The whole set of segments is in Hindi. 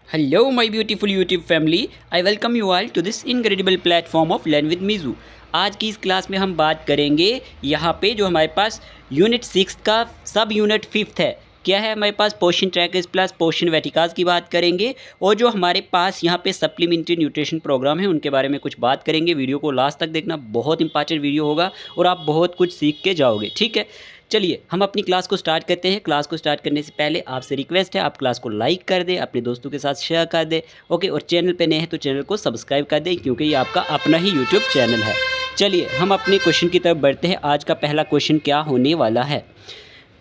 Hello, my beautiful YouTube family. I welcome you all to this incredible platform of Learn with Mizu. आज की इस क्लास में हम बात करेंगे यहाँ पे जो हमारे पास यूनिट 6 का सब यूनिट 5th है। क्या है हमारे पास पोर्शन ट्रैकर्स प्लस पोर्शन वेटिकास की बात करेंगे और जो हमारे पास यहाँ पे सप्लीमेंट्री न्यूट्रिशन प्रोग्राम है उनके बारे में कुछ बात करेंगे। वीडियो को लास्ट तक देखना, बहुत इंपॉर्टेंट वीडियो होगा और आप बहुत कुछ सीख के जाओगे। ठीक है, चलिए हम अपनी क्लास को स्टार्ट करते हैं। क्लास को स्टार्ट करने से पहले आपसे रिक्वेस्ट है, आप क्लास को लाइक कर दें, अपने दोस्तों के साथ शेयर कर दें। ओके, और चैनल पे नए हैं तो चैनल को सब्सक्राइब कर दें क्योंकि ये आपका अपना ही यूट्यूब चैनल है। चलिए हम अपने क्वेश्चन की तरफ बढ़ते हैं। आज का पहला क्वेश्चन क्या होने वाला है।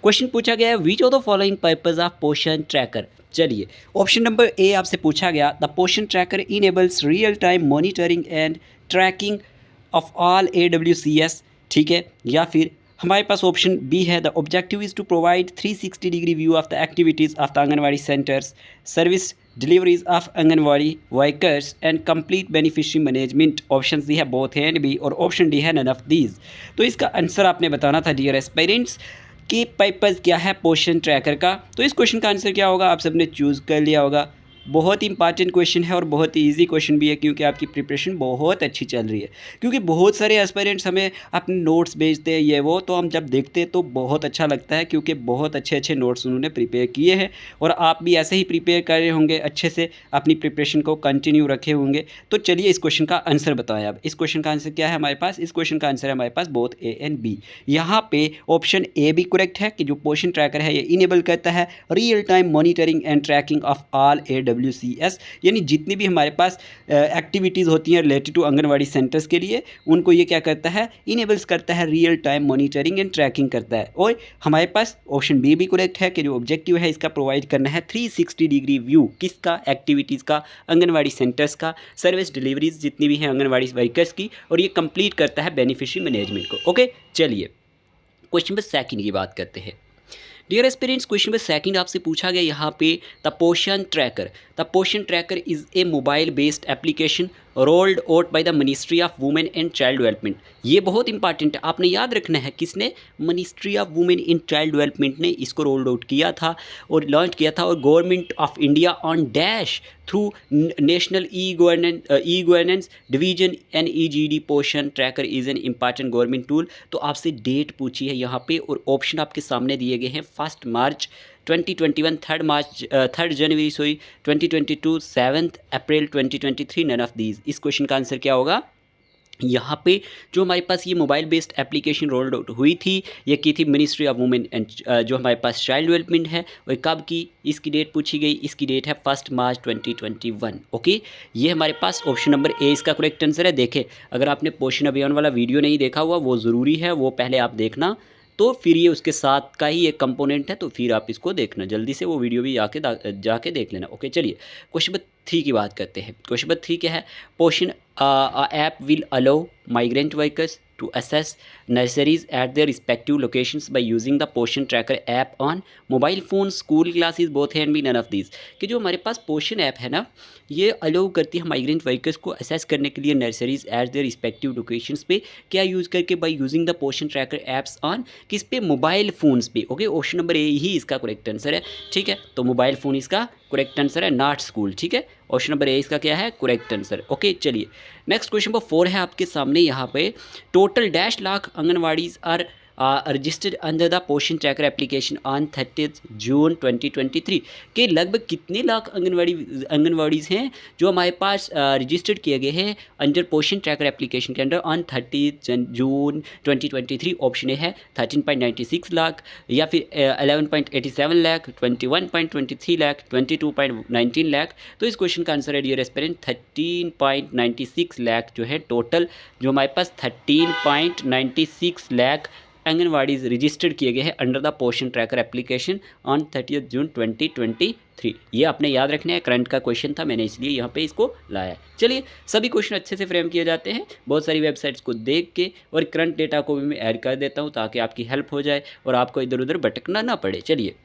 क्वेश्चन पूछा गया है which of the following purpose of Poshan tracker. चलिए ऑप्शन नंबर ए आपसे पूछा गया the Poshan tracker enables real time monitoring and tracking of all AWCS। ठीक है, या फिर हमारे पास ऑप्शन बी है the objective is to provide 360 degree view of the activities of the anganwadi centres, service deliveries of anganwadi workers and complete beneficiary management. Option D है बोथ है एंड बी और ऑप्शन डी है नन ऑफ दीज। तो इसका आंसर आपने बताना था डियर एस्पायरेंट्स कि पर्पज़ क्या है पोर्शन ट्रैकर का। तो इस क्वेश्चन का आंसर क्या होगा आप सबने चूज़ कर लिया होगा। बहुत ही इंपॉर्टेंट क्वेश्चन है और बहुत ही इजी क्वेश्चन भी है क्योंकि आपकी प्रिपरेशन बहुत अच्छी चल रही है। क्योंकि बहुत सारे एस्पायरेंट्स हमें अपने नोट्स भेजते हैं ये वो, तो हम जब देखते हैं तो बहुत अच्छा लगता है क्योंकि बहुत अच्छे अच्छे नोट्स उन्होंने प्रिपेयर किए हैं और आप भी ऐसे ही प्रिपेयर कर रहे होंगे, अच्छे से अपनी प्रिपरेशन को कंटिन्यू रखे होंगे। तो चलिए इस क्वेश्चन का आंसर बताएं। अब इस क्वेश्चन का आंसर क्या है हमारे पास। इस क्वेश्चन का आंसर है हमारे पास बोथ ए एंड बी। यहाँ पे ऑप्शन ए भी करेक्ट है कि जो पोर्शन ट्रैकर है ये इनेबल करता है real time monitoring and tracking of all AWCS, यानी जितनी भी हमारे पास एक्टिविटीज़ होती हैं रिलेटेड टू आंगनवाड़ी सेंटर्स के लिए उनको ये क्या करता है, इनेबल्स करता है, real time monitoring and tracking करता है। और हमारे पास ऑप्शन बी भी करेक्ट है कि जो ऑब्जेक्टिव है इसका प्रोवाइड करना है 360 डिग्री व्यू किसका, एक्टिविटीज़ का, आंगनवाड़ी सेंटर्स का, सर्विस डिलीवरीज जितनी भी हैं आंगनवाड़ी वर्कर्स की, और ये कंप्लीट करता है बेनिफिशियरी मैनेजमेंट को। ओके, चलिए क्वेश्चन नंबर सेकंड की बात करते हैं। Dear aspirants, question number second आपसे पूछा गया यहाँ पे the Poshan tracker. The Poshan tracker is a mobile based application rolled out by the ministry of women and child development. ये बहुत इंपॉर्टेंट है, आपने याद रखना है किसने, ministry of women and child development ने इसको रोल्ड आउट किया था और लॉन्च किया था। और government of India on dash through national e governance division NEGD portion tracker is an important government tool. तो आपसे डेट पूछी है यहाँ पे और ऑप्शन आपके सामने दिए गए हैं 1 मार्च 2021, 3 जनवरी 2022, 7 अप्रैल 2023, नन ऑफ दीज। इस क्वेश्चन का आंसर क्या होगा। यहाँ पे जो हमारे पास ये mobile based application rolled out हुई थी ये की थी मिनिस्ट्री ऑफ वुमेन एंड जो हमारे पास चाइल्ड डेवलपमेंट है वह कब की, इसकी डेट पूछी गई, इसकी डेट है 1 मार्च 2021। ओके, ये हमारे पास ऑप्शन नंबर ए इसका करेक्ट आंसर है। देखें, अगर आपने पोषण अभियान वाला वीडियो नहीं देखा हुआ वो ज़रूरी है, वो पहले आप देखना, तो फिर ये उसके साथ का ही एक कंपोनेंट है, तो फिर आप इसको देखना जल्दी से, वो वीडियो भी जाके देख लेना। ओके, चलिए क्वेश्चन नंबर 3 की बात करते हैं। क्वेश्चन नंबर 3 क्या है, portion app will allow migrant workers to access nurseries at their respective locations by using the Poshan tracker app on mobile phone, school classes, both hand B, none of these. कि जो हमारे पास पोर्शन ऐप है ना ये अलाउ करती है माइग्रेंट वर्कर्स को असेस करने के लिए nurseries eight their respective locations पे, क्या यूज़ करके, by using the Poshan tracker apps on किस पे, मोबाइल फ़ोन्स पे। ओके, ऑप्शन नंबर ए ही इसका करेक्ट आंसर है। ठीक है, तो मोबाइल फ़ोन इसका करेक्ट आंसर है, नॉट स्कूल। ठीक है, ऑप्शन नंबर ए इसका क्या है, करेक्ट आंसर। ओके, चलिए नेक्स्ट क्वेश्चन नंबर 4 है आपके सामने। यहाँ पे total dash lakh anganwadis are registered under the Poshan tracker application on 30 June 2023। के लगभग कितने लाख आंगनवाड़ीज़ हैं जो हमारे पास रजिस्टर्ड किए गए हैं अंडर पोर्शन ट्रैकर एप्लीकेशन के under on 30 June 2023। Option A है 13.96 लाख, या फिर 11.87 लाख, 21.23 लाख, 22.19 लाख। तो इस क्वेश्चन का आंसर है डियर एस्पिरेंट 13.96 लाख जो है टोटल, जो हमारे पास 13.96 लाख आंगनवाड़ीज रजिस्टर्ड किए गए हैं under the Poshan tracker application on 30 June 2023। ये आपने याद रखना है, करंट का क्वेश्चन था, मैंने इसलिए यहाँ पे इसको लाया। चलिए सभी क्वेश्चन अच्छे से फ्रेम किए जाते हैं बहुत सारी वेबसाइट्स को देख के, और करंट डेटा को भी मैं ऐड कर देता हूँ ताकि आपकी हेल्प हो जाए और आपको इधर उधर भटकना ना पड़े। चलिए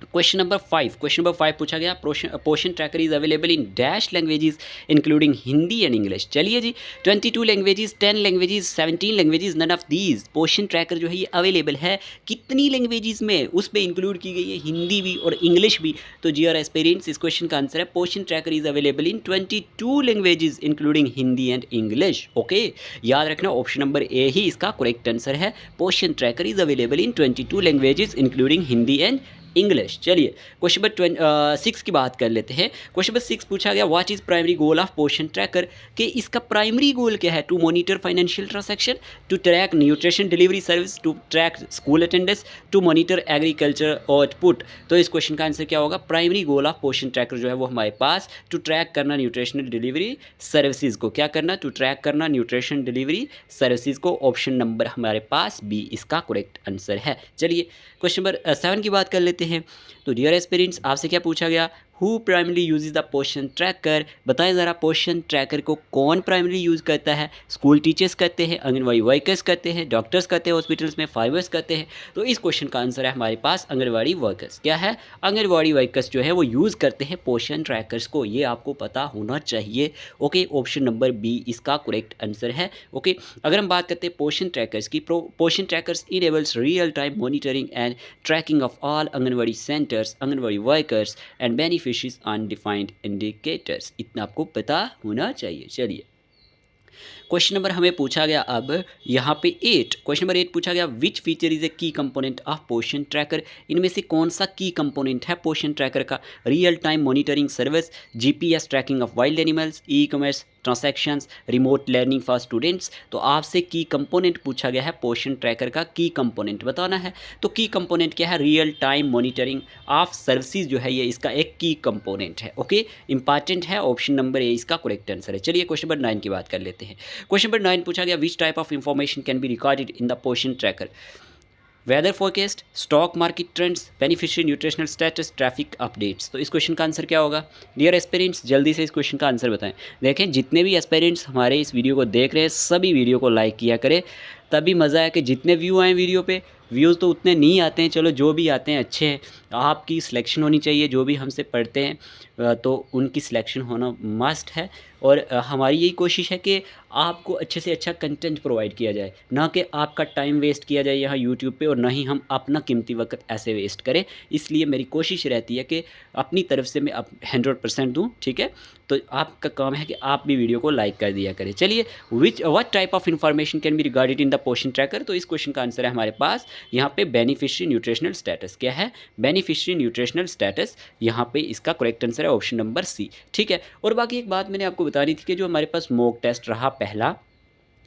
क्वेश्चन नंबर 5 पूछा गया, Poshan tracker is available in dash languages including Hindi and English. चलिए जी, 22 languages, 10 languages, 17 languages, none of these. Poshan tracker जो है ये अवेलेबल है कितनी लैंग्वेजेस में, उस पर इंक्लूड की गई है हिंदी भी और इंग्लिश भी। तो जी आर एस्पिरेंट्स, इस क्वेश्चन का आंसर है portion tracker is available in 22 languages including Hindi and English. Okay, याद रखना ऑप्शन नंबर ए ही इसका करेक्ट आंसर है। Portion tracker is available in 22 languages including Hindi and English. चलिए क्वेश्चन नंबर 6 की बात कर लेते हैं। क्वेश्चन नंबर 6 पूछा गया, what is primary goal of Poshan tracker, कि इसका प्राइमरी गोल क्या है? To monitor financial transaction, to track nutrition delivery service, to track school attendance, to monitor agriculture output. तो इस क्वेश्चन का आंसर क्या होगा? Primary goal of Poshan tracker जो है वो हमारे पास टू ट्रैक करना न्यूट्रिशनल डिलीवरी सर्विसेज को, क्या करना? टू ट्रैक करना न्यूट्रिशन डिलीवरी सर्विसेज को। ऑप्शन नंबर हमारे पास बी इसका करेक्ट आंसर है। चलिए क्वेश्चन नंबर 7 की बात कर लेते हैं। तो डियर एस्पिरेंट्स, आपसे क्या पूछा गया? Who primary uses the Poshan tracker, बताएं ज़रा पोर्शन ट्रैकर को कौन प्राइमरी यूज़ करता है? स्कूल टीचर्स करते हैं, आंगनवाड़ी वर्कर्स करते हैं, डॉक्टर्स करते हैं हॉस्पिटल्स में, फार्मर्स करते हैं। तो इस क्वेश्चन का आंसर है हमारे पास आंगनवाड़ी वर्कर्स। क्या है? आंगनवाड़ी वर्कर्स जो है वो यूज़ करते हैं पोर्शन ट्रैकर्स को, ये आपको पता होना चाहिए। ओके, ऑप्शन नंबर बी इसका करेक्ट आंसर है। ओके, अगर हम बात करते हैं पोर्शन ट्रैकर्स की, Poshan trackers enables real time monitoring and tracking of all anganwadi centres, anganwadi workers and beneficiaries undefined indicators. इतना आपको पता होना चाहिए। चलिए क्वेश्चन नंबर हमें पूछा गया अब यहाँ पे 8, क्वेश्चन नंबर 8 पूछा गया, विच फीचर इज ए की कंपोनेंट ऑफ पोर्शन ट्रैकर, इनमें से कौन सा की कंपोनेंट है पोर्शन ट्रैकर का? Real time monitoring service, GPS tracking of wild animals, e commerce transactions, remote learning for students. तो आपसे की कंपोनेंट पूछा गया है, पोर्शन ट्रैकर का की कंपोनेंट बताना है। तो की कंपोनेंट क्या है? Real time monitoring of services जो है ये इसका एक की कंपोनेंट है। ओके, इंपॉर्टेंट है, ऑप्शन नंबर ए इसका करेक्ट आंसर है। चलिए क्वेश्चन नंबर 9 की बात कर लेते हैं। क्वेश्चन नंबर 9 पूछा गया, which type of information can be recorded in the Poshan tracker? Weather forecast, stock market trends, beneficiary nutritional status, traffic updates. तो इस क्वेश्चन का आंसर क्या होगा? डियर एस्पिरेंट्स, जल्दी से इस क्वेश्चन का आंसर बताएं। देखें, जितने भी एस्पिरेंट्स हमारे इस वीडियो को देख रहे हैं सभी वीडियो को लाइक किया करें, तभी मज़ा है कि जितने व्यू आए वीडियो पे, व्यूज़ तो उतने नहीं आते हैं, चलो जो भी आते हैं अच्छे हैं। आपकी सिलेक्शन होनी चाहिए, जो भी हमसे पढ़ते हैं तो उनकी सिलेक्शन होना मस्ट है। और हमारी यही कोशिश है कि आपको अच्छे से अच्छा कंटेंट प्रोवाइड किया जाए, ना कि आपका टाइम वेस्ट किया जाए यहाँ यूट्यूब पे, और ना ही हम अपना कीमती वक्त ऐसे वेस्ट करें। इसलिए मेरी कोशिश रहती है कि अपनी तरफ से मैं 100% दूँ, ठीक है? तो आपका काम है कि आप भी वीडियो को लाइक कर दिया करें। चलिए, what type of information can be regarded in the Poshan tracker? तो इस क्वेश्चन का आंसर है हमारे पास यहाँ पे बेनिफिशियरी न्यूट्रिशनल स्टेटस। क्या है? बेनिफिशियरी न्यूट्रिशनल स्टेटस, यहाँ पे इसका करेक्ट आंसर है ऑप्शन नंबर सी, ठीक है? और बाकी एक बात मैंने आपको बतानी थी कि जो हमारे पास मॉक टेस्ट रहा पहला,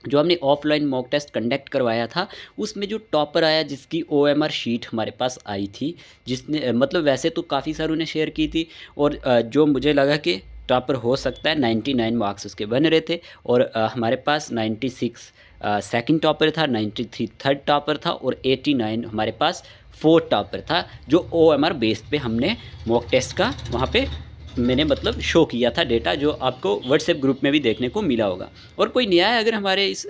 जो हमने ऑफलाइन मॉक टेस्ट कंडक्ट करवाया था, उसमें जो टॉपर आया जिसकी OMR शीट हमारे पास आई थी, जिसने मतलब वैसे तो काफ़ी सारों ने शेयर की थी, और जो मुझे लगा कि टॉपर हो सकता है, 99 मार्क्स उसके बन रहे थे, और हमारे पास 96 सेकंड टॉपर था, 93 थर्ड टॉपर था, और 89 हमारे पास फोर्थ टॉपर था, जो OMR बेस पे हमने मॉक टेस्ट का वहाँ पे मैंने मतलब शो किया था डेटा, जो आपको व्हाट्सएप ग्रुप में भी देखने को मिला होगा। और कोई नया है अगर हमारे इस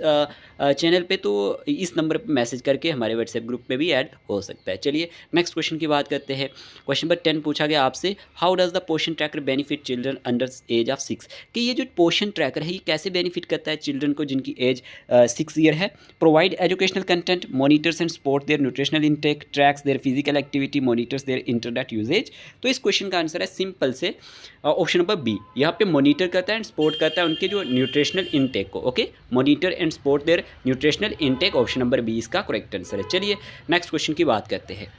चैनल पे, तो इस नंबर पे मैसेज करके हमारे व्हाट्सएप ग्रुप में भी ऐड हो सकता है। चलिए नेक्स्ट क्वेश्चन की बात करते हैं। क्वेश्चन नंबर 10 पूछा गया आपसे, how does the Poshan tracker benefit children under as of 6, कि ये जो पोर्शन ट्रैकर है ये कैसे बेनिफिट करता है चिल्ड्रन को जिनकी एज 6 ईयर है? Provide educational content, monitors and support their nutritional intake, tracks their physical activity, monitors their internet usage. तो इस क्वेश्चन का आंसर है सिंपल से ऑप्शन नंबर बी, यहाँ पे मॉनिटर करता है एंड सपोर्ट करता है उनके जो न्यूट्रिशनल इंटेक को। Okay, monitor and support their nutritional intake, option number B इसका करेक्ट आंसर है। चलिए नेक्स्ट क्वेश्चन की बात करते हैं।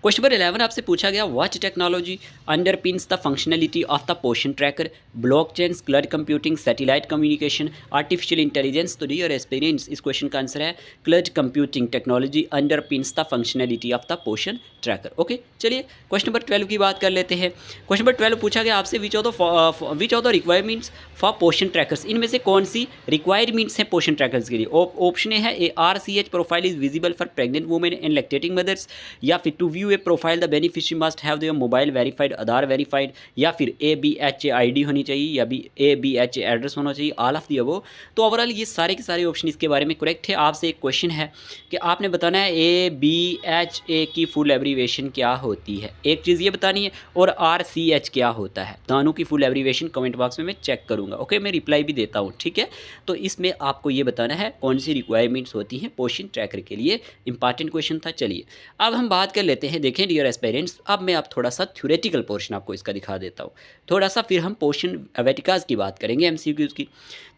क्वेश्चन नंबर 11 आपसे पूछा गया, what technology underpins the functionality of the Poshan tracker? Blockchain, cloud computing, satellite communication, artificial intelligence. तो डियर एस्पिरेंट्स, इस क्वेश्चन का आंसर है cloud computing technology underpins the functionality of the Poshan tracker. Okay, चलिए क्वेश्चन नंबर 12 की बात कर लेते हैं। क्वेश्चन नंबर 12 पूछा गया आपसे, which of the requirements for Poshan trackers, इनमें से कौन सी रिक्वायरमेंट्स हैं पोर्शन ट्रैकर्स के लिए? ऑप्शन ए है, ARCH profile is visible for pregnant women and lactating mothers, या फिर to view a profile the beneficiary must have their mobile verified, Aadhaar verified, या फिर ABHA ID होनी चाहिए, या भी ABHA एड्रेस होना चाहिए, ऑल ऑफ दी अबव। तो ओवरऑल ये सारे के सारे ऑप्शन इसके बारे में करेक्ट है। आपसे एक क्वेश्चन है कि आपने बताना है ABHA की फुल एब्रीवेशन क्या होती है, एक चीज़ ये बतानी है, और RCH क्या होता है। दोनों की फुल एब्रीवेशन कमेंट बॉक्स में मैं चेक करूँगा, ओके, मैं रिप्लाई भी देता हूँ, ठीक है। तो इसमें आपको ये बताना है कौन सी रिक्वायरमेंट्स होती हैं पोर्शन ट्रैकर के लिए। इंपॉर्टेंट क्वेश्चन था। चलिए अब हम बात कर लेते हैं। देखें डियर एस्पायरेंट्स, अब मैं आप थोड़ा सा थ्योरेटिकल पोर्शन आपको इसका दिखा देता हूँ थोड़ा सा, फिर हम पोर्शन वेटिकाज की बात करेंगे, MCQs की।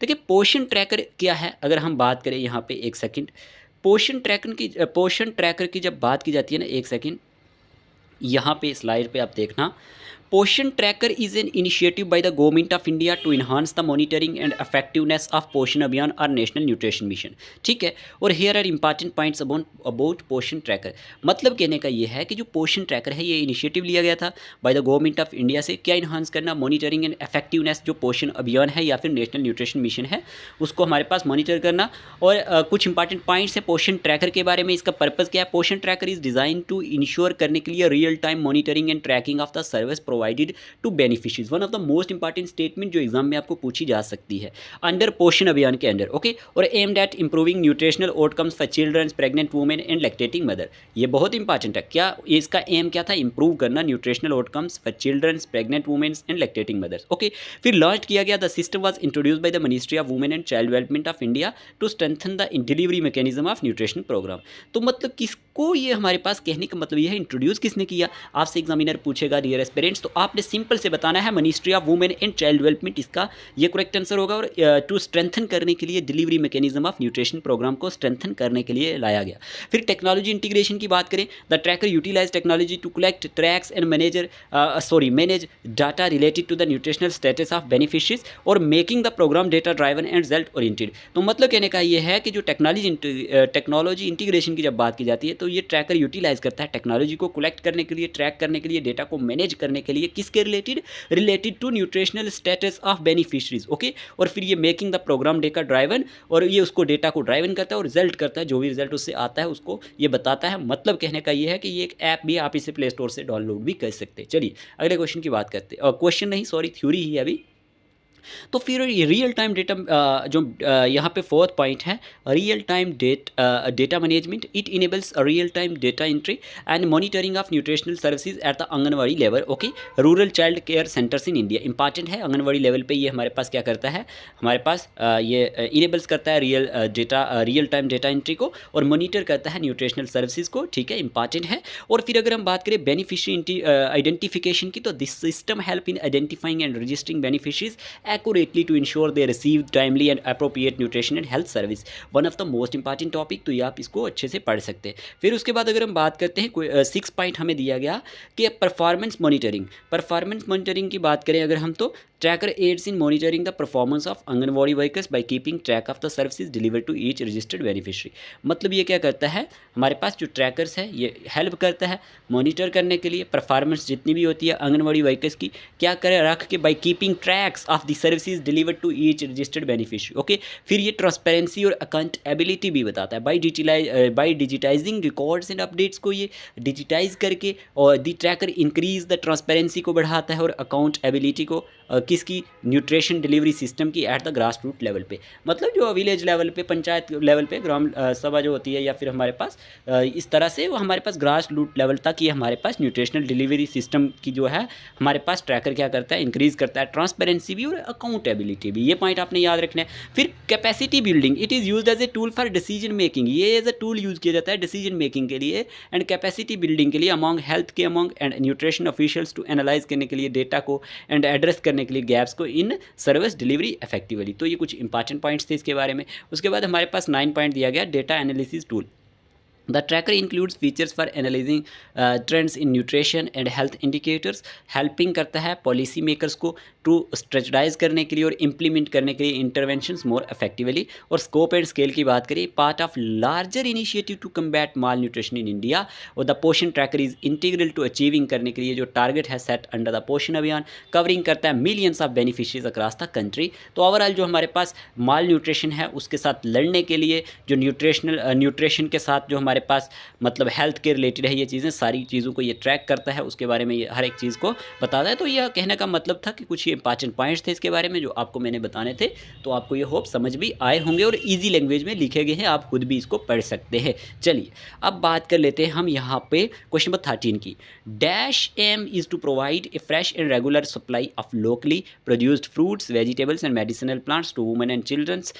देखिए पोर्शन ट्रैकर क्या है, अगर हम बात करें यहाँ पे एक सेकंड, पोर्शन ट्रैकर की जब बात की जाती है ना, एक सेकंड, यहाँ पे स्लाइड पे आप देखना, Poshan tracker is an initiative by the government of India to enhance the monitoring and effectiveness of Poshan Abhiyan और नेशनल न्यूट्रिशन मिशन, ठीक है। और here are important points about Poshan tracker. मतलब कहने का ये है कि जो पोषण ट्रैकर है ये इनिशिएटिव लिया गया था bye the government of India से, क्या इन्हांस करना, मॉनिटरिंग एंड इफेक्टिवनेस, जो पोषण अभियान है या फिर नेशनल न्यूट्रिशन मिशन है उसको हमारे पास मॉनिटर करना। और कुछ इंपॉर्टेंट पॉइंट्स हैं पोषण ट्रैकर के बारे में। इसका पर्पज़ क्या है, Poshan tracker is design to ensure करने के लिए real time monitoring and tracking of the service provided to beneficiaries. One of the most important statement जो एग्जाम में आपको पूछी जा सकती है अंडर पोषण अभियान के अंडर, ओके। और aimed at improving nutritional outcomes for children, pregnant women and lactating mother. ये बहुत इंपॉर्टेंट है। क्या इसका एम क्या था, इंप्रूव करना nutritional outcomes for children, pregnant women and lactating mothers, okay. फिर लॉन्च किया गया, the system was introduced by the ministry of women and child development of India to strengthen the delivery mechanism of nutrition program. तो मतलब किसको ये हमारे पास कहने का मतलब ये है, इंट्रोड्यूस किसने किया, आपसे एग्जामिनर पूछेगा डियर एस्पिरेंट्स, तो आपने सिंपल से बताना है ministry of women and child development, इसका ये करेक्ट आंसर होगा। और टू स्ट्रेंथन करने के लिए delivery mechanism of nutrition program को स्ट्रेंथन करने के लिए लाया गया। फिर टेक्नोलॉजी इंटीग्रेशन की बात करें, the tracker utilise technology to collect, tracks and manage data related to the nutritional status of beneficiaries और making the programme data driven and result oriented. तो मतलब कहने का ये है कि जो टेक्नोलॉजी इंटीग्रेशन की जब बात की जाती है तो ये ट्रैकर यूटिलाइज करता है टेक्नोलॉजी को कलेक्ट करने के लिए, ट्रैक करने के लिए, डेटा को मैनेज करने के लिए, किसके related to nutritional status of beneficiaries, okay. और फिर ये making the programme data driven, और ये उसको डेटा को ड्राइवन करता है और रिजल्ट करता है, जो भी रिजल्ट उससे आता है उसको ये बताता है। मतलब कहने का ये है कि ये एक ऐप भी, आप इसे प्ले स्टोर से डाउनलोड भी कर सकते हैं। चलिए अगले क्वेश्चन की बात करते हैं, क्वेश्चन नहीं सॉरी थ्योरी ही है अभी। तो फिर रियल टाइम डेटा जो यहाँ पे फोर्थ पॉइंट है, real time data management, it enables real time data entry and monitoring of nutritional services at the anganwadi level, okay, rural child care centres in India. Important है, आंगनवाड़ी लेवल पे ये हमारे पास क्या करता है, हमारे पास ये इनेबल्स करता है रियल टाइम डेटा एंट्री को और मॉनिटर करता है न्यूट्रिशनल सर्विसेज को, ठीक है, इंपॉर्टेंट है। और फिर अगर हम बात करें बेनिफिशियरी आइडेंटिफिकेशन की, तो this system help in identifying and registering beneficiaries accurately to ensure they receive timely and appropriate nutrition and health service, one of the most important topic। तो ये आप इसको अच्छे से पढ़ सकते हैं। फिर उसके बाद अगर हम बात करते हैं 6 पॉइंट हमें दिया गया कि परफॉर्मेंस मॉनिटरिंग की बात करें अगर हम, तो tracker aids in monitoring the performance of anganwadi workers by keeping track of the services delivered to each registered beneficiary. मतलब ये क्या करता है, हमारे पास जो ट्रैकर्स है ये हेल्प करता है मॉनिटर करने के लिए परफॉर्मेंस जितनी भी होती है आंगनवाड़ी वर्कर्स की, क्या करे रख के by keeping tracks of the services delivered to each registered beneficiary, okay. फिर ये ट्रांसपेरेंसी और अकाउंटेबिलिटी भी बताता है by digitising records and updates को ये डिजिटाइज करके, और the tracker increase the transparency को बढ़ाता है और अकाउंटेबिलिटी को किसकी, न्यूट्रिशन डिलीवरी सिस्टम की at the grass root level पे। मतलब जो विलेज लेवल पे, पंचायत लेवल पे, ग्राम सभा जो होती है, या फिर हमारे पास इस तरह से वो हमारे पास ग्रास रूट लेवल तक ये हमारे पास न्यूट्रिशनल डिलीवरी सिस्टम की जो है हमारे पास ट्रैकर क्या करता है, इंक्रीज करता है ट्रांसपेरेंसी भी और अकाउंटेबिलिटी भी। ये पॉइंट आपने याद रखना है। फिर capacity building, it is used as a tool for decision making, ये एज ए टूल यूज़ किया जाता है डिसीजन मेकिंग के लिए एंड कैपेसिटी बिल्डिंग के लिए अमॉन्ग हेल्थ के among and nutrition officials to analyse करने के लिए डेटा को एंड एड्रेस करने के लिए गैप्स को इन सर्विस डिलीवरी इफेक्टिवली। तो ये कुछ इंपॉर्टेंट पॉइंट्स थे इसके बारे में। उसके बाद हमारे पास 9 पॉइंट दिया गया, data analysis tool. The tracker includes features for analyzing trends in nutrition and health indicators, helping करता है पॉलिसी मेकर्स को टू स्ट्रेटजाइज करने के लिए और इम्प्लीमेंट करने के लिए इंटरवेंशंस मोर इफेक्टिवली। और स्कोप एंड स्केल की बात करें, part of larger initiative to combat malnutrition in India, और the Poshan tracker is integral to achieving करने के लिए जो टारगेट है सेट अंडर द पोषण अभियान, कवरिंग करता है millions of beneficiaries across the country. तो ओवरऑल जो हमारे पास माल न्यूट्रिशन है उसके साथ लड़ने के लिए, जो न्यूट्रिशन के साथ जो हमारे हमारे पास मतलब हेल्थ के रिलेटेड है, ये चीज़ें सारी चीज़ों को ये ट्रैक करता है, उसके बारे में ये हर एक चीज़ को बताता है। तो यह कहने का मतलब था कि कुछ ये इंपॉर्टेंट पॉइंट्स थे इसके बारे में जो आपको मैंने बताने थे। तो आपको ये होप समझ भी आए होंगे और ईजी लैंग्वेज में लिखे गए हैं, आप खुद भी इसको पढ़ सकते हैं। चलिए अब बात कर लेते हैं हम यहाँ पे क्वेश्चन नंबर 13 की। Dash aim is to provide a fresh and regular supply of locally produced fruits, vegetables and medicinal plants to women and childrens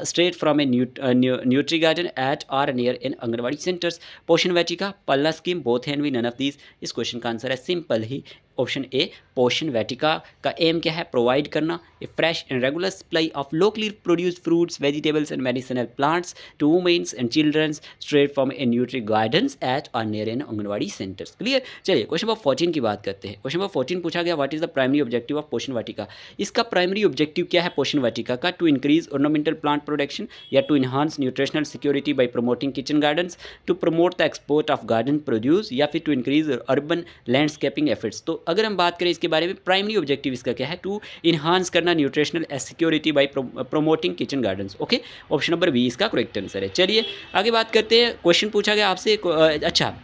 straight from a nutri garden at or near in Anganwadi centers. Poshan Vatika, Palna scheme, both हैं वी, नन ऑफ दीज। इस क्वेश्चन का आंसर है सिंपल ही ऑप्शन ए। पोषण वाटिका का एम क्या है? प्रोवाइड करना a fresh and regular supply of locally produced fruits, vegetables and medicinal plants to womens and childrens straight from a nutri gardens at और near in anganwadi centres. Clear. चलिए क्वेश्चन नंबर 14 की बात करते हैं। क्वेश्चन नंबर 14 पूछा गया, what is the primary objective of पोषण वाटिका? इसका प्राइमरी ऑब्जेक्टिव क्या है पोषण वाटिका का? To increase ornamental plant production या to enhance nutritional security by promoting kitchen gardens, to promote the export of garden produce, या फिर to increase urban landscaping efforts. तो अगर हम बात करें इसके बारे में, प्राइमरी ऑब्जेक्टिव इसका क्या है? टू इन्हांस करना nutritional security by promoting kitchen gardens. Okay, option number B इसका करेक्ट आंसर है। चलिए आगे बात करते हैं। क्वेश्चन पूछा गया आपसे, अच्छा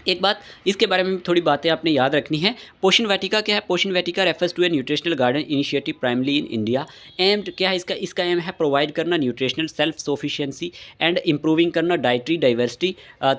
एक बात इसके बारे में थोड़ी बातें आपने याद रखनी है। पोषण वाटिका क्या है? Poshan Vatika refers to a nutritional garden initiative primarily in India. Aim क्या है इसका एम है प्रोवाइड करना nutritional self sufficiency and improving करना dietary diversity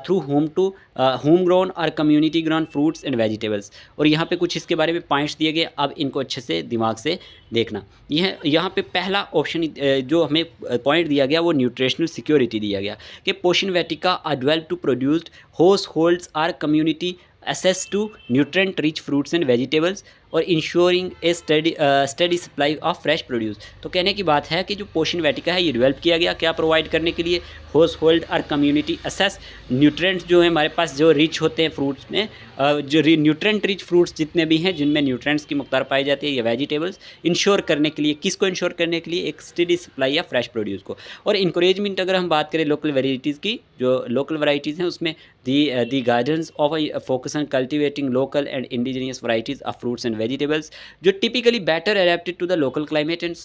through home grown और community grown fruits and vegetables. और यहाँ पे कुछ इसके बारे में पॉइंट्स दिए गए, अब इनको अच्छे से दिमाग से देखना। यह यहाँ पे पहला ऑप्शन जो हमें पॉइंट दिया गया वो न्यूट्रिशनल सिक्योरिटी दिया गया कि Poshan Vatika are developed to produced households or community access to nutrient rich fruits and vegetables और ensuring a steady supply of fresh produce. तो कहने की बात है कि जो पोषण वाटिका है ये डेवलप किया गया क्या प्रोवाइड करने के लिए? हाउस होल्ड और कम्युनिटी असेस न्यूट्रेंट्स जो है हमारे पास जो रिच होते हैं फ्रूट्स में, जो न्यूट्रेंट रिच फ्रूट्स जितने भी हैं जिनमें न्यूट्रेंट्स की मकदार पाई जाती है, या वेजिटेबल्स इंश्योर करने के लिए, किसको इंश्योर करने के लिए? एक स्टडी सप्लाई या फ्रेश प्रोड्यूस को। और इंकरेजमेंट अगर हम बात करें लोकल वेराइटीज़ की, जो लोकल वैरायटीज़ हैं उसमें the gardens of focus on cultivating local and indigenous varieties of fruits and vegetables जो typically better adapted to the local climate and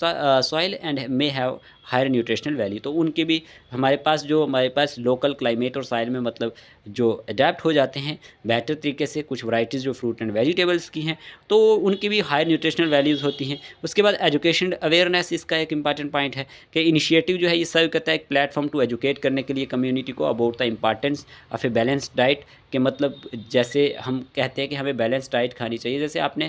soil and may have higher nutritional value। तो उनके भी हमारे पास लोकल क्लाइमेट और साइल में मतलब जो अडेप्ट हो जाते हैं बेहतर तरीके से, कुछ वैराइटीज़ जो फ्रूट एंड वेजिटेबल्स की हैं तो उनकी भी हायर न्यूट्रिशनल वैल्यूज़ होती हैं। उसके बाद एजुकेशन अवेयरनेस इसका एक इंपॉर्टेंट पॉइंट है कि इनिशिएटिव जो है ये सर्व करता है एक प्लेटफॉर्म टू एजुकेट करने के लिए कम्युनिटी को about the importance of a balanced diet. कि मतलब जैसे हम कहते हैं कि हमें बैलेंस डाइट खानी चाहिए, जैसे आपने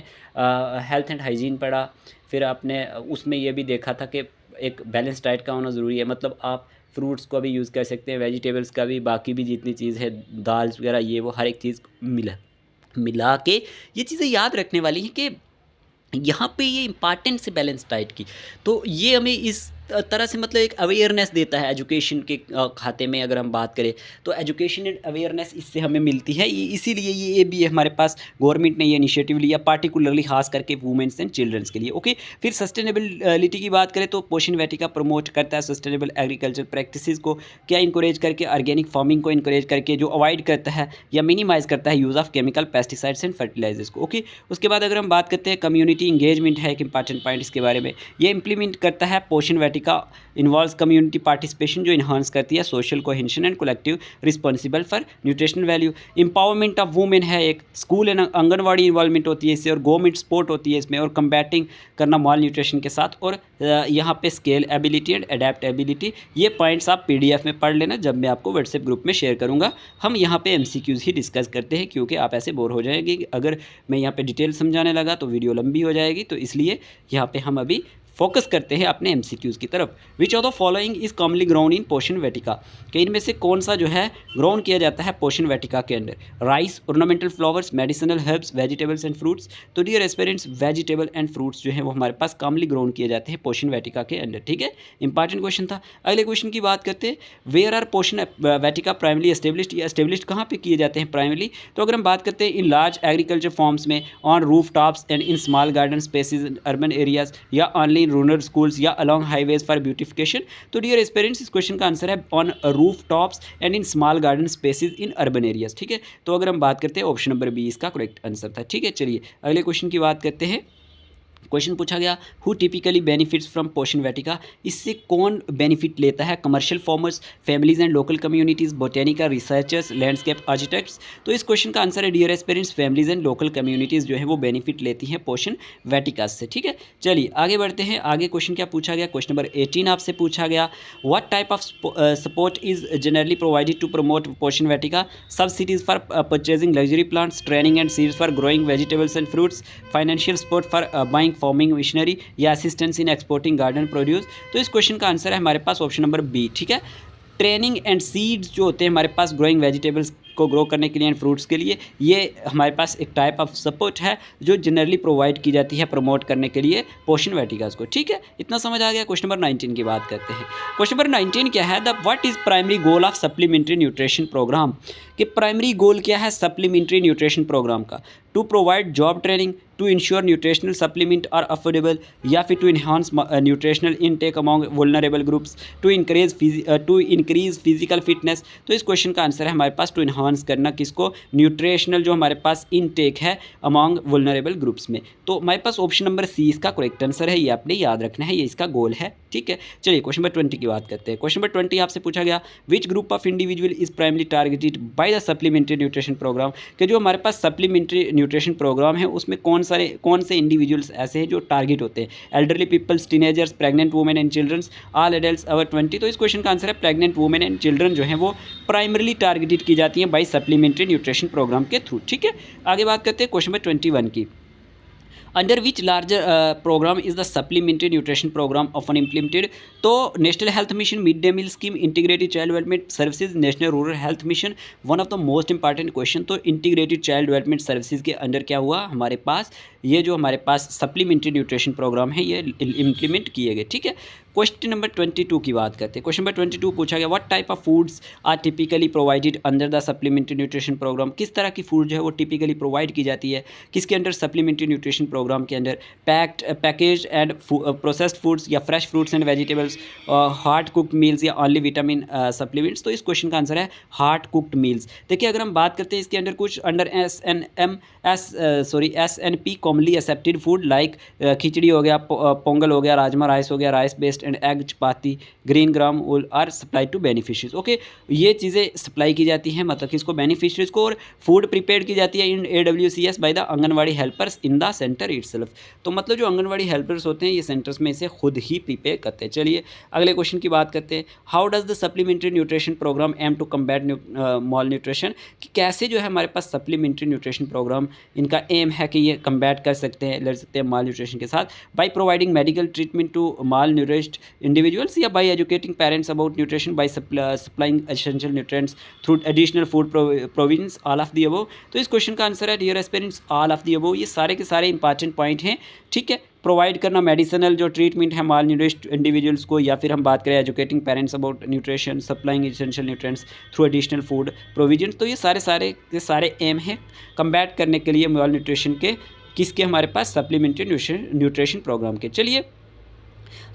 हेल्थ एंड हाइजीन पढ़ा, फिर आपने उसमें यह भी देखा था कि एक बैलेंस डाइट का होना ज़रूरी है। मतलब आप फ्रूट्स को भी यूज़ कर सकते हैं, वेजिटेबल्स का भी, बाकी भी जितनी चीज़ है दाल वगैरह ये वो हर एक चीज़ मिला के ये चीज़ें याद रखने वाली हैं कि यहाँ पे ये इम्पॉर्टेंट से बैलेंस डाइट की। तो ये हमें इस तरह से मतलब एक अवेयरनेस देता है एजुकेशन के खाते में। अगर हम बात करें तो एजुकेशन एंड अवेयरनेस इससे हमें मिलती है, इसीलिए ये भी हमारे पास गवर्नमेंट ने ये इनिशिएटिव लिया पार्टिकुलरली खास करके वुमेन्स एंड चिल्ड्रंस के लिए। ओके, फिर सस्टेनेबिलिटी की बात करें तो पोषण वाटिका प्रमोट करता है सस्टेनेबल एग्रीकल्चर प्रैक्टिसेस को, क्या इंकरेज करके ऑर्गेनिक फार्मिंग को इंकरेज करके, जो अवॉइड करता है या मिनिमाइज़ करता है use of chemical pesticides and fertilisers को। ओके, उसके बाद अगर हम बात करते हैं कम्युनिटी इंगेजमेंट है एक इंपॉर्टेंट पॉइंट इसके बारे में, ये इंप्लीमेंट करता है पोषण वाटिका इन्वॉल्व्स कम्युनिटी पार्टिसिपेशन जो इन्हांस करती है social cohesion and collective responsible for nutritional value. Empowerment of women है एक, स्कूल एंड आंगनवाड़ी इन्वॉल्वमेंट होती है इससे, और गवर्नमेंट सपोर्ट होती है इसमें, और कम्बैटिंग करना माल न्यूट्रिशन के साथ, और यहाँ पे स्केल एबिलिटी एंड अडेप्टेबिलिटी। ये पॉइंट्स आप PDF में पढ़ लेना जब मैं आपको व्हाट्सएप ग्रुप में शेयर करूँगा। हम यहाँ पे MCQs ही डिस्कस करते हैं क्योंकि आप ऐसे बोर हो जाएंगे कि अगर मैं यहाँ पे डिटेल समझाने लगा तो वीडियो लंबी हो जाएगी, तो इसलिए यहाँ पे हम अभी फोकस करते हैं अपने MCQs की तरफ। विच of the following is commonly grown in पोषण वाटिका? कि इनमें से कौन सा जो है ग्रोन किया जाता है पोषण वाटिका के अंदर? Rice, ornamental flowers, medicinal herbs, vegetables and fruits. तो dear aspirants vegetable and fruits जो है वो हमारे पास कॉमनली ग्रोन किए जाते हैं पोषण वाटिका के अंदर। ठीक है, इंपॉर्टेंट क्वेश्चन था। अगले क्वेश्चन की बात करते हैं, वेयर आर पोषण वाटिका प्राइमली एस्टेब्लिश्ड? या एस्टेब्लिश्ड कहाँ पे किए जाते हैं प्राइमली? तो अगर हम बात करते हैं इन लार्ज एग्रीकल्चर फॉर्म्स में, on roof tops and in small garden spaces in urban areas, या ऑनली इन रूरल स्कूल्स, या अलॉन्ग हाईवेज फॉर ब्यूटिफिकेशन। तो डियर एस्पिरेंट्स इस क्वेश्चन का आंसर है on roof tops and in small garden spaces in urban areas. ठीक है, तो अगर हम बात करते हैं ऑप्शन नंबर बी इसका करेक्ट आंसर था। ठीक है, चलिए अगले क्वेश्चन की बात करते हैं। क्वेश्चन पूछा गया हु टिपिकली बेनिफिट्स फ्रॉम पोषण वाटिका, इससे कौन बेनिफिट लेता है? Commercial farmers, families and local communities, botanical researchers, landscape architects. तो इस क्वेश्चन का आंसर है dear aspirants, families and local communities जो है वो बेनिफिट लेती हैं पोषण वाटिका से। ठीक है, चलिए आगे बढ़ते हैं। आगे क्वेश्चन क्या पूछा गया? क्वेश्चन नंबर 18 आपसे पूछा गया what type of support is generally provided to promote पोषण वाटिका? Subsidies for purchasing luxury plants, training and seeds for growing vegetables and fruits, financial support for buying farming machinery या assistance in exporting garden produce. तो इस क्वेश्चन का आंसर है हमारे पास ऑप्शन नंबर बी। ठीक है, ट्रेनिंग एंड सीड्स जो होते हैं हमारे पास ग्रोइंग वेजिटेबल्स को ग्रो करने के लिए एंड फ्रूट्स के लिए, ये हमारे पास एक टाइप ऑफ सपोर्ट है जो जनरली प्रोवाइड की जाती है प्रमोट करने के लिए पोषण वाटिकास को। ठीक है, इतना समझ आ गया। क्वेश्चन नंबर 19 की बात करते हैं। क्वेश्चन नंबर 19 क्या है? The what is primary goal of supplementary nutrition programme, कि प्राइमरी गोल क्या है सप्लीमेंट्री न्यूट्रिशन प्रोग्राम का? To provide job training, to ensure nutritional supplement are affordable, या फिर to enhance nutritional intake among vulnerable groups, to increase physical fitness. तो इस क्वेश्चन का आंसर है हमारे पास टू इन्हांस करना किसको? न्यूट्रिशनल जो हमारे पास इनटेक है अमॉन्ग वुल्नरेबल ग्रुप्स में। तो हमारे पास ऑप्शन नंबर सी इसका करेक्ट आंसर है, ये आपने याद रखना है, ये इसका गोल है। ठीक है, चलिए क्वेश्चन नंबर 20 की बात करते हैं। क्वेश्चन नंबर 20 आपसे पूछा गया which group of individual is primary targeted by the supplementary nutrition programme, कि जो हमारे पास सप्लीमेंट्री न्यूट्रिशन प्रोग्राम है उसमें कौन से इंडिविजुअल्स ऐसे हैं जो टारगेट होते हैं? Elderly peoples, teenagers, pregnant women and childrens, all adults over 20। तो इस क्वेश्चन का आंसर है प्रेग्नेंट वुमेन एंड चिल्ड्रन जो है वो प्राइमरीली टारगेटेड की जाती हैं बाय सप्लीमेंट्री न्यूट्रिशन प्रोग्राम के थ्रू। ठीक है, आगे बात करते हैं क्वेश्चन नंबर 21 की। Under which larger program is the supplementary nutrition program often implemented? तो national health mission, mid day meal scheme, integrated child development services, national rural health mission. One of the most important question, तो इंटीग्रेटेड चाइल्ड डेवलपमेंट सर्विसेज के अंडर क्या हुआ हमारे पास? ये जो हमारे पास सप्लीमेंट्री न्यूट्रिशन प्रोग्राम है ये इम्प्लीमेंट किए गए। ठीक है, क्वेश्चन नंबर 22 की बात करते हैं। क्वेश्चन नंबर 22 पूछा गया what type of foods are typically provided under the supplementary nutrition programme? किस तरह की फूड जो है वो टिपिकली प्रोवाइड की जाती है किसके अंडर? सप्लीमेंट्री न्यूट्रिशन प्रोग्राम के under. Package and processed foods या fresh fruits and vegetables, hard cooked meals या ओनली विटामिन सप्लीमेंट्स। तो इस क्वेश्चन का आंसर है हार्ड कुक्ड मील्स। देखिए अगर हम बात करते हैं इसके अंडर कुछ under SNP commonly accepted food like khichdi हो गया, पोंगल हो गया, राजमा राइस हो गया, rice based and egg chapati, green gram all are supply to beneficiaries. Okay, ये चीज़ें सप्लाई की जाती हैं मतलब किसको? बेनिफिशरीज को। और फूड प्रिपेयर की जाती है इन AWCS by the anganwadi helpers in the centre itself. तो मतलब जो आंगनवाड़ी हेल्पर्स होते हैं ये सेंटर्स में इसे खुद ही प्रिपेयर करते हैं। चलिए अगले क्वेश्चन की बात करते हैं। How does the supplementary nutrition programme aim to combat malnutrition, कि कैसे जो है हमारे पास सप्लीमेंट्री न्यूट्रिशन प्रोग्राम इनका एम है कि ये कम्बैट कर सकते हैं, लड़ सकते हैं माल न्यूट्रिशन के साथ? By providing medical treatment to malnourished individuals, या by educating parents about nutrition, by supplying essential nutrients through additional food provisions, all of the above. तो इस क्वेश्चन का आंसर है dear aspirants all of the above. ये सारे के सारे इंपॉर्टेंट पॉइंट हैं। ठीक है, प्रोवाइड करना मेडिसिनल जो ट्रीटमेंट है माल न्यूट्रिश्ड इंडिविजुअल्स को, या फिर हम बात करें educating parents about nutrition, supplying essential nutrients through additional food provisions. तो ये सारे एम हैं कम्बैट करने के लिए माल न्यूट्रिशन के किसके? हमारे पास सप्लीमेंट्री न्यूट्रिशन प्रोग्राम के। चलिए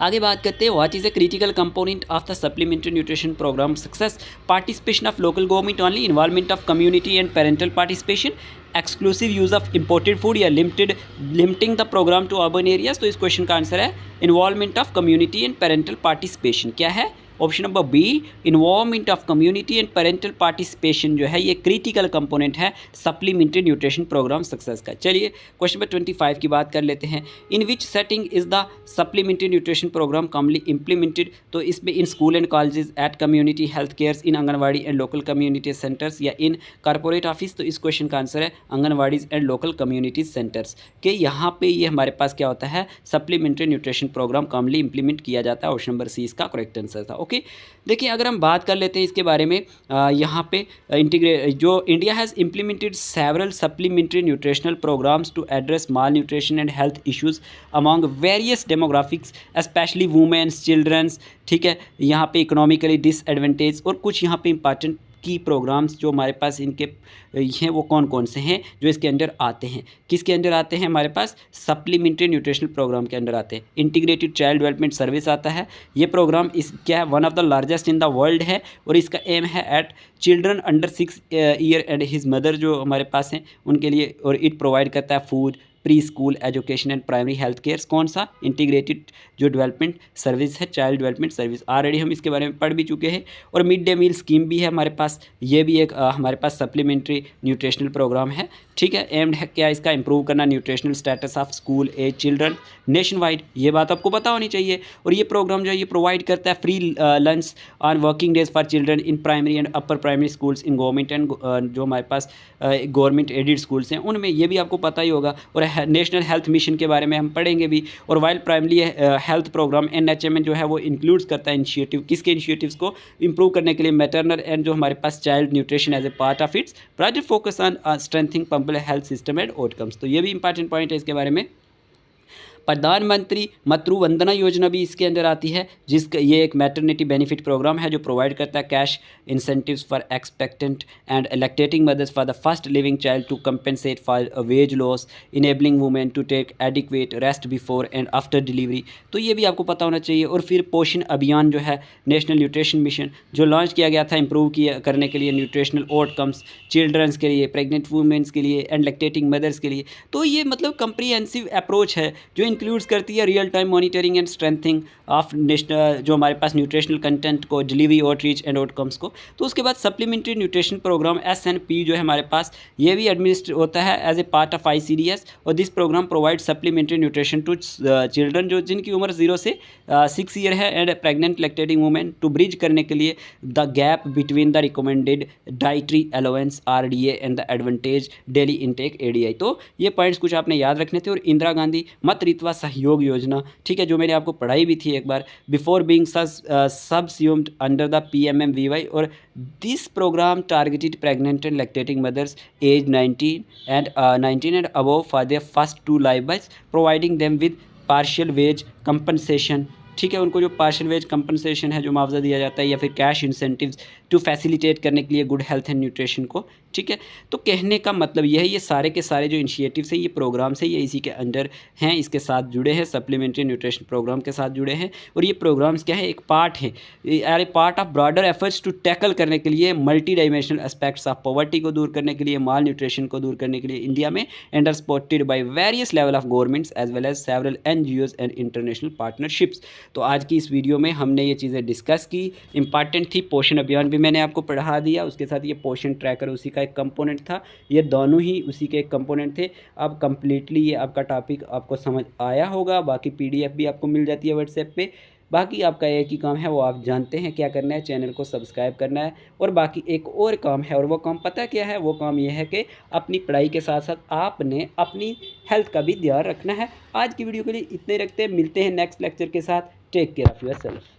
आगे बात करते हैं what is a critical component of the supplementary nutrition program success? Participation of local government only, involvement of community and parental participation, exclusive use of imported food, या limiting the program to urban areas. तो इस क्वेश्चन का आंसर है involvement of community and parental participation. क्या है? Option number B, involvement of community and parental participation जो है ये क्रिटिकल कंपोनेंट है सप्लीमेंट्री न्यूट्रिशन प्रोग्राम सक्सेस का। चलिए क्वेश्चन नंबर 25 की बात कर लेते हैं। In which setting is the supplementary nutrition programme commonly implemented? तो इसमें in school and colleges, at community health cares, in anganwadi and local community centers, या इन कॉर्पोरेट ऑफिस। तो इस क्वेश्चन का आंसर है anganwadis and local community centres के। यहाँ पे ये हमारे पास क्या होता है? Supplementary nutrition programme commonly implement किया जाता है। ऑप्शन नंबर सी इसका करेक्ट आंसर था। ओके, देखिए अगर हम बात कर लेते हैं इसके बारे में, यहाँ पे जो India has implemented several supplementary nutritional programmes to address malnutrition and health issues among various demographics specially womens, childrens. ठीक है, यहाँ पे इकोनॉमिकली डिसएडवांटेज, और कुछ यहाँ पे इंपॉर्टेंट की प्रोग्राम्स जो हमारे पास इनके हैं वो कौन कौन से हैं जो इसके अंदर आते हैं? किसके अंदर आते हैं? हमारे पास सप्लीमेंट्री न्यूट्रिशनल प्रोग्राम के अंदर आते हैं। इंटीग्रेटेड चाइल्ड डेवलपमेंट सर्विस आता है। ये प्रोग्राम इस क्या है? One of the largest in the world है, और इसका एम है at children under 6 year and his mother जो हमारे पास हैं उनके लिए, और इट प्रोवाइड करता है food, pre school education and primary health care. कौन सा? इंटीग्रेटेड जो डेवलपमेंट सर्विस है, चाइल्ड डेवलपमेंट सर्विस, ऑलरेडी हम इसके बारे में पढ़ भी चुके हैं। और मिड डे मील स्कीम भी है हमारे पास, ये भी एक हमारे पास सप्लीमेंट्री न्यूट्रिशनल प्रोग्राम है, ठीक है। एम्ड है क्या इसका? इंप्रूव करना nutritional status of school age children nationwide, ये बात आपको पता होनी चाहिए। और ये प्रोग्राम जो है ये प्रोवाइड करता है free lunch on working days for children in primary and upper primary schools in government and जो हमारे पास गवर्नमेंट एडेड स्कूल्स हैं उनमें, ये भी आपको पता ही होगा। और नेशनल हेल्थ मिशन के बारे में हम पढ़ेंगे भी। और wild primary health programme NHM जो है वो इंक्लूड्स करता है इनिशिएटिव, किसके इनिशिएटिव्स को? इंप्रूव करने के लिए मैटरनल एंड जो हमारे पास child nutrition as a part of its project focus on strengthening public health system and outcomes. तो ये भी इंपॉर्टेंट पॉइंट है इसके बारे में। प्रधानमंत्री मातृ वंदना योजना भी इसके अंदर आती है, जिसका ये एक मैटरनिटी बेनिफिट प्रोग्राम है जो प्रोवाइड करता है cash incentives for expectant and lactating mothers for the first living child to compensate for wage loss, enabling women to take adequate rest before and after delivery. तो ये भी आपको पता होना चाहिए। और फिर पोषण अभियान जो है, नेशनल न्यूट्रिशन मिशन जो लॉन्च किया गया था इंप्रूव किया करने के लिए न्यूट्रिशनल आउटकम्स चिल्ड्रंस के लिए, प्रेग्नेंट वुमेन्स के लिए एंड लैक्टेटिंग मदर्स के लिए। तो ये मतलब कंप्रीहेंसिव अप्रोच है जो इंक्लूड्स करती है real time monitoring and strengthening of national जो हमारे पास न्यूट्रिशनल कंटेंट को, डिलीवरी आउटरीच एंड आउटकम्स को। तो उसके बाद सप्लीमेंट्री न्यूट्रिशन प्रोग्राम SNP जो है हमारे पास, ये भी एडमिनिस्टर होता है as a part of ICDS। और this programme provide supplementary nutrition to children जो जिनकी उम्र 0 से 6 ईयर है and pregnant lactating women to bridge करने के लिए the gap between the recommended dietary allowance RDA and the advantage daily intake ADI। तो ये पॉइंट्स कुछ आपने याद रखने थे। और इंदिरा गांधी मातृत्व सहयोग योजना, ठीक है, जो मैंने आपको पढ़ाई भी थी एक बार, before being subsumed under the PMMVY। और this program targeted pregnant and lactating mothers age 19 and above for their first 2 live births, providing them with partial wage compensation, ठीक है, उनको जो पार्शियल वेज कंपनसेशन है जो मुआवजा दिया जाता है, या फिर कैश इंसेंटिव्स टू फैसिलिटेट करने के लिए गुड हेल्थ एंड न्यूट्रिशन को, ठीक है। तो कहने का मतलब यह है, ये सारे के सारे जो इनिशिएटिव्स हैं, ये प्रोग्राम्स हैं, ये इसी के अंडर हैं, इसके साथ जुड़े हैं, सप्लीमेंट्री न्यूट्रिशन प्रोग्राम के साथ जुड़े हैं। और ये प्रोग्राम्स क्या है? एक पार्ट है, are a part of broader efforts to tackle करने के लिए multi dimensional aspects of poverty को दूर करने के लिए, माल न्यूट्रिशन को दूर करने के लिए इंडिया में, and are supported by various level of governments as well as several NGOs and international partnerships. तो आज की इस वीडियो में हमने ये चीज़ें डिस्कस की, इंपॉर्टेंट थी। पोषण अभियान भी मैंने आपको पढ़ा दिया, उसके साथ ये पोषण ट्रैकर उसी का एक कंपोनेंट था, ये दोनों ही उसी के एक कंपोनेंट थे। अब कंप्लीटली ये आपका टॉपिक आपको समझ आया होगा। बाकी PDF भी आपको मिल जाती है WhatsApp पे। बाकी आपका एक ही काम है, वो आप जानते हैं क्या करना है, चैनल को सब्सक्राइब करना है। और बाकी एक और काम है, और वो काम पता क्या है? वो काम ये है कि अपनी पढ़ाई के साथ साथ आपने अपनी हेल्थ का भी ध्यान रखना है। आज की वीडियो के लिए इतने रखते हैं, मिलते हैं नेक्स्ट लेक्चर के साथ। Take care of yourself.